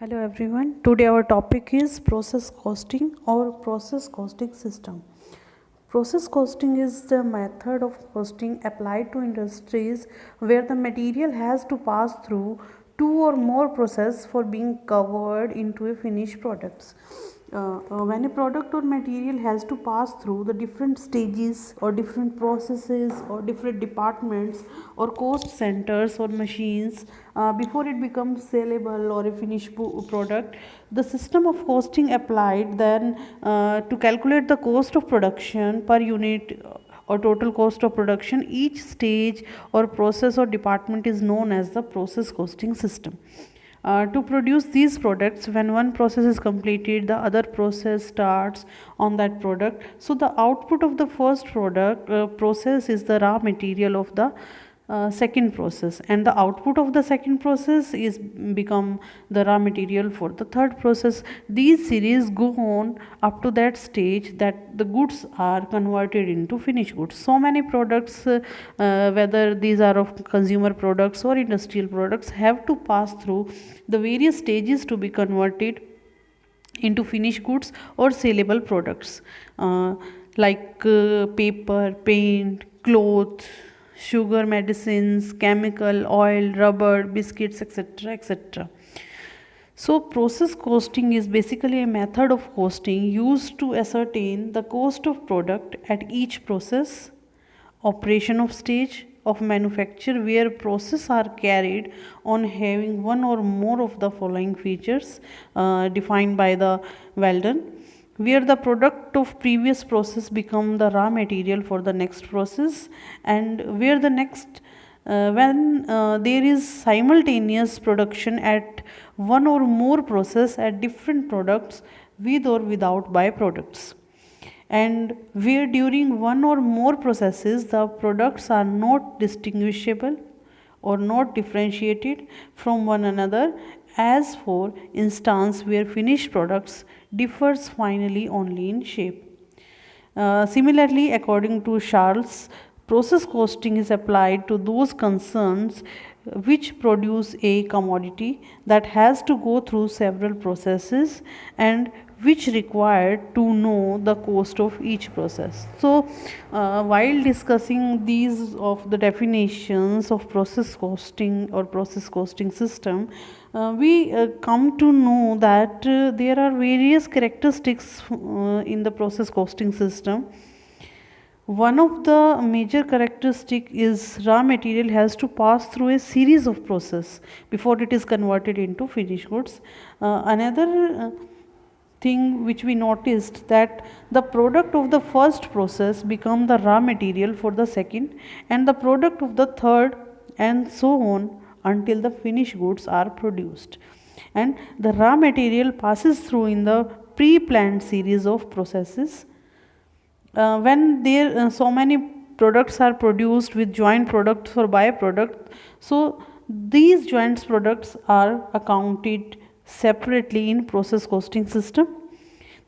Hello everyone. Today our topic is process costing or process costing system. Process costing is the method of costing applied to industries where the material has to pass through two or more processes for being covered into a finished product. When a product or material has to pass through the different stages or different processes or different departments or cost centers or machines before it becomes saleable or a finished product, the system of costing applied then to calculate the cost of production per unit or total cost of production. Each stage or process or department is known as the process costing system. To produce these products, when one process is completed, the other process starts on that product. So the output of the first product process is the raw material of the second process, and the output of the second process is become the raw material for the third process. These series go on up to that stage that the goods are converted into finished goods. So many products, whether these are of consumer products or industrial products, have to pass through the various stages to be converted into finished goods or saleable products, like paper, paint, cloth, sugar, medicines, chemical, oil, rubber, biscuits, etc. etc. So, process costing is basically a method of costing used to ascertain the cost of product at each process, operation of stage of manufacture where process are carried on having one or more of the following features defined by the Weldon, where the product of previous process become the raw material for the next process, and where the next when there is simultaneous production at one or more process at different products with or without byproducts, and where during one or more processes the products are not distinguishable or not differentiated from one another, as for instance where finished products differs finally only in shape. Similarly, according to Charles, process costing is applied to those concerns which produce a commodity that has to go through several processes and which require to know the cost of each process. So, while discussing these of the definitions of process costing or process costing system, we come to know that there are various characteristics in the process costing system. One of the major characteristic is raw material has to pass through a series of process before it is converted into finished goods. Another thing which we noticed, that the product of the first process become the raw material for the second, and the product of the third, and so on until the finished goods are produced, and the raw material passes through in the pre-planned series of processes. When there so many products are produced with joint products or byproduct, so these joint products are accounted separately in process costing system.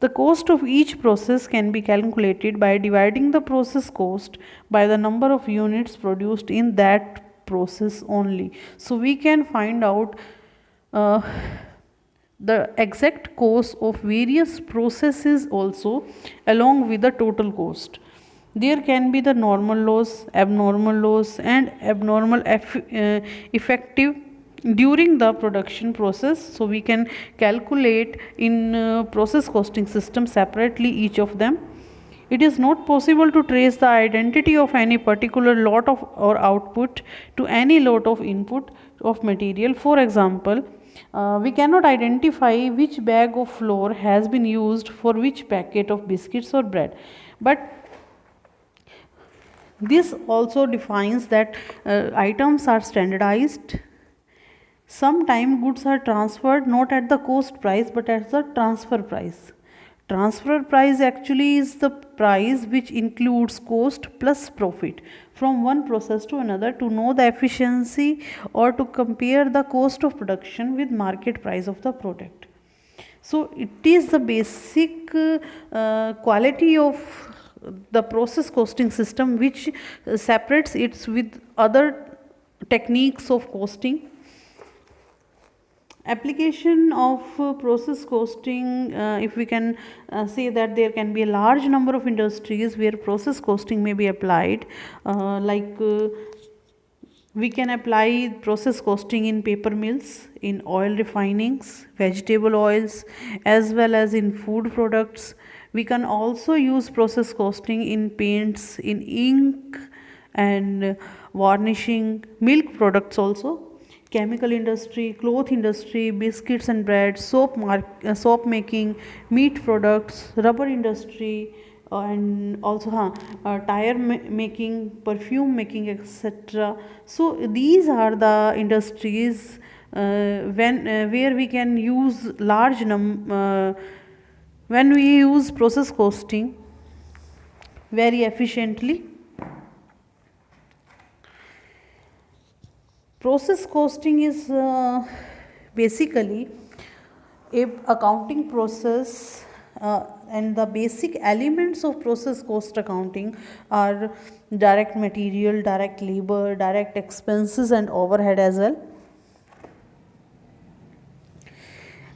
The cost of each process can be calculated by dividing the process cost by the number of units produced in that process only. So we can find out uh, the exact cost of various processes also along with the total cost. There can be the normal loss, abnormal loss, and abnormal effective during the production process. So we can calculate in process costing system separately each of them. It is not possible to trace the identity of any particular lot of or output to any lot of input of material. For example, we cannot identify which bag of flour has been used for which packet of biscuits or bread. But this also defines that items are standardized. Sometime goods are transferred not at the cost price but at the transfer price. Transfer price actually is the price which includes cost plus profit from one process to another to know the efficiency or to compare the cost of production with market price of the product. So it is the basic quality of the process costing system which separates it with other techniques of costing. Application of process costing, if we can say that there can be a large number of industries where process costing may be applied, we can apply process costing in paper mills, in oil refinings, vegetable oils, as well as in food products. We can also use process costing in paints, in ink, and varnishing, milk products also, chemical industry, cloth industry, biscuits and bread, soap making, meat products, rubber industry, and also tire making, perfume making, etc. So these are the industries when where we can use when we use process costing very efficiently. Process costing is basically a accounting process, and the basic elements of process cost accounting are direct material, direct labor, direct expenses, and overhead as well.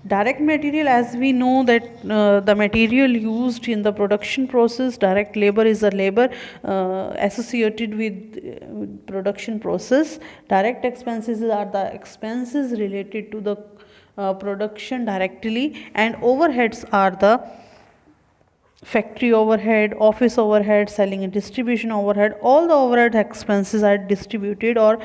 Direct material, as we know that the material used in the production process, direct labor is the labor associated with production process. Direct expenses are the expenses related to the production directly, and overheads are the factory overhead, office overhead, selling and distribution overhead. All the overhead expenses are distributed or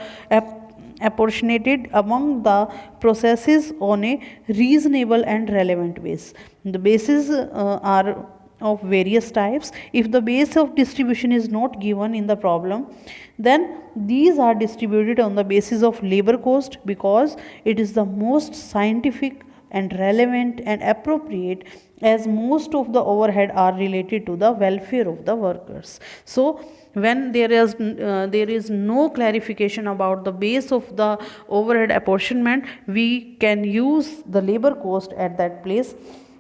apportioned among the processes on a reasonable and relevant base. The bases are of various types. If the base of distribution is not given in the problem, then these are distributed on the basis of labor cost, because it is the most scientific and relevant and appropriate, as most of the overhead are related to the welfare of the workers. So when there is no clarification about the base of the overhead apportionment, we can use the labor cost at that place.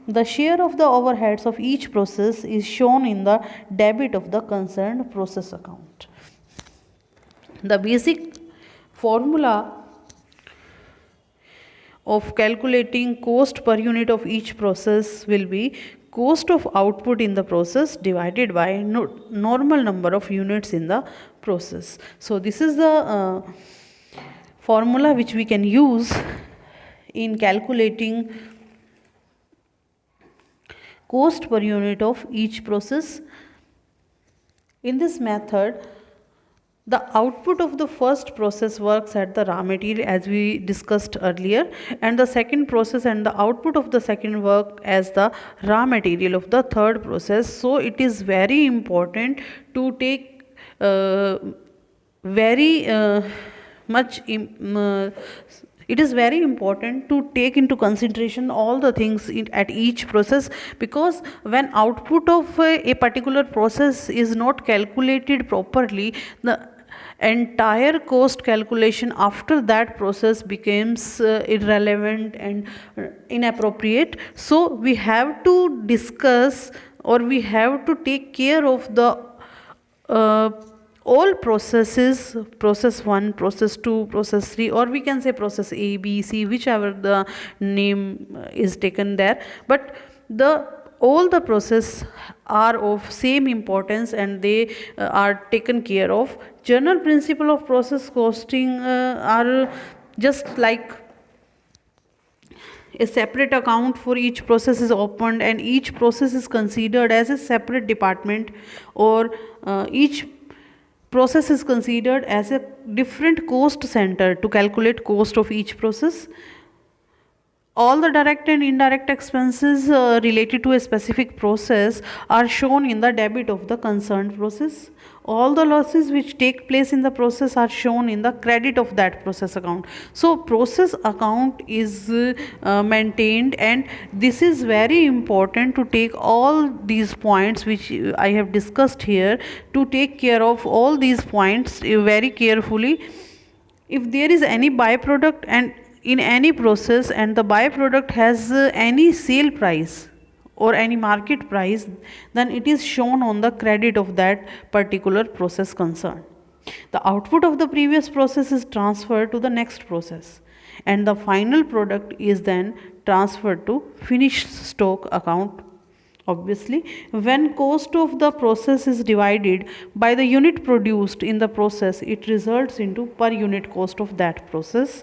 The share of the overheads of each process is shown in the debit of the concerned process account. The basic formula of calculating cost per unit of each process will be cost of output in the process divided by normal number of units in the process. So this is the formula which we can use in calculating cost per unit of each process. In this method, the output of the first process works at the raw material, as we discussed earlier, and the second process and the output of the second work as the raw material of the third process. So it is very important to take very much it is very important to take into consideration all the things at each process, because when output of a particular process is not calculated properly, the entire cost calculation after that process becomes irrelevant and inappropriate. So we have to discuss, or we have to take care of the uh, all processes, process 1, process 2, process 3, or we can say process A, B, C, whichever the name is taken there, but the all the process are of same importance, and they are taken care of. General principle of process costing are just like a separate account for each process is opened, and each process is considered as a separate department, or each process is considered as a different cost center to calculate cost of each process. All the direct and indirect expenses related to a specific process are shown in the debit of the concerned process. All the losses which take place in the process are shown in the credit of that process account. So process account is maintained, and this is very important to take all these points which I have discussed here, to take care of all these points very carefully. If there is any byproduct and in any process, and the byproduct has any sale price or any market price, then it is shown on the credit of that particular process concerned. The output of the previous process is transferred to the next process, and the final product is then transferred to finished stock account. Obviously, when cost of the process is divided by the unit produced in the process, it results into per unit cost of that process.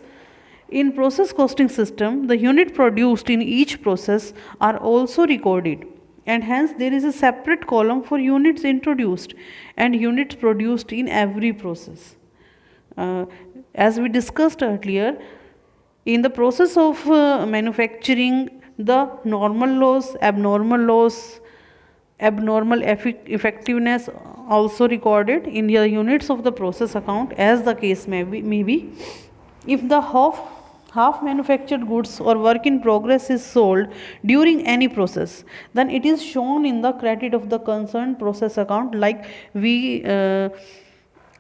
In process costing system, the unit produced in each process are also recorded, and hence there is a separate column for units introduced and units produced in every process. Uh, as we discussed earlier, in the process of manufacturing, the normal loss, abnormal effectiveness also recorded in the units of the process account, as the case may be. If the half manufactured goods or work in progress is sold during any process, then it is shown in the credit of the concerned process account, like we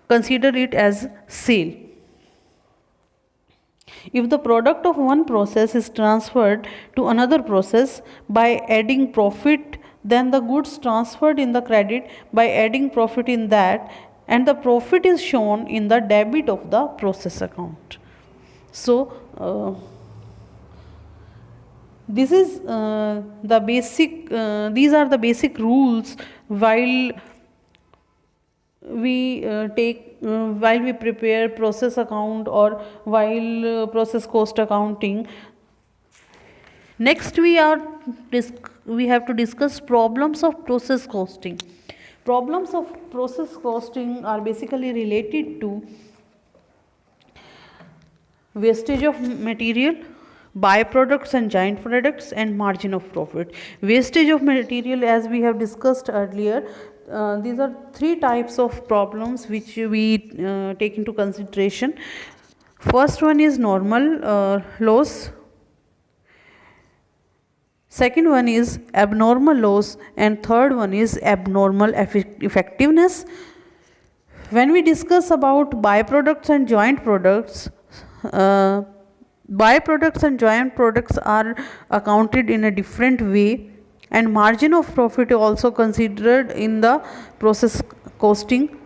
consider it as sale. If the product of one process is transferred to another process by adding profit, then the goods transferred in the credit by adding profit in that, and the profit is shown in the debit of the process account. So, this is the basic. These are the basic rules while while we prepare process account, or while process cost accounting. Next, we have to discuss problems of process costing. Problems of process costing are basically related to wastage of material, byproducts and joint products, and margin of profit. Wastage of material, as we have discussed earlier, these are three types of problems which we take into consideration. First one is normal loss, second one is abnormal loss, and third one is abnormal effectiveness. When we discuss about byproducts and joint products, uh, byproducts and joint products are accounted in a different way, and margin of profit also considered in the process costing.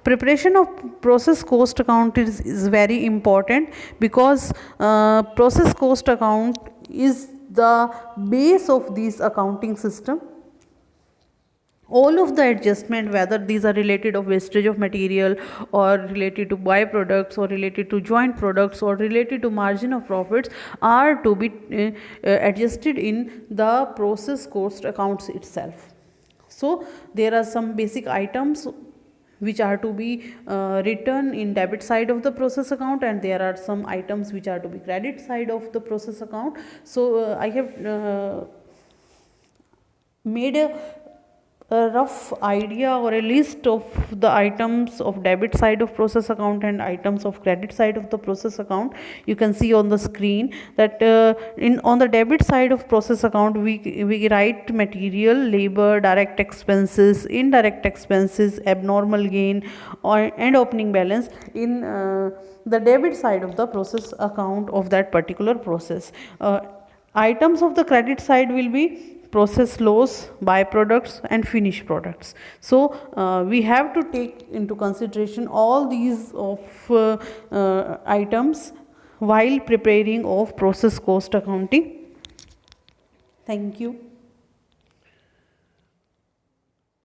Preparation of process cost account is very important, because process cost account is the base of this accounting system. All of the adjustment, whether these are related of wastage of material, or related to byproducts, or related to joint products, or related to margin of profits, are to be adjusted in the process cost accounts itself. So there are some basic items which are to be written in debit side of the process account, and there are some items which are to be credit side of the process account. So I have made a rough idea or a list of the items of debit side of process account and items of credit side of the process account. You can see on the screen that in on the debit side of process account, we write material, labor, direct expenses, indirect expenses, abnormal gain, and opening balance in the debit side of the process account of that particular process. Items of the credit side will be process loss, byproducts, and finished products. So we have to take into consideration all these of items while preparing of process cost accounting. Thank you.